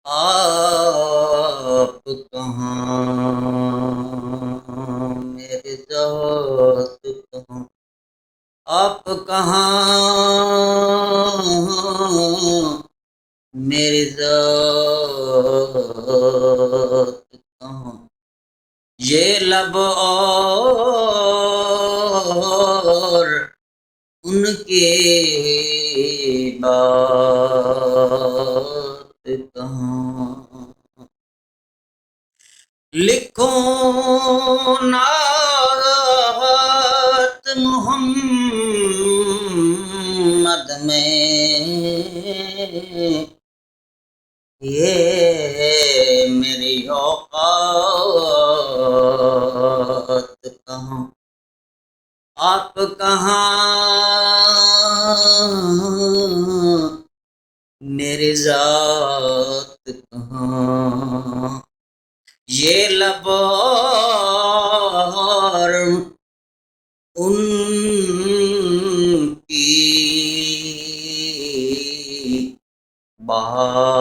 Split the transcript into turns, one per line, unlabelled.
آپ کہاں میری ذات کہاں، آپ کہاں میری ذات کہاں، یہ لب اور ان کی بات کہاں، لکھوں نعت محمد میں، یہ میری اوقات کہاں، آپ کہاں میری ذات کہاں، یہ لب اور ان کی بات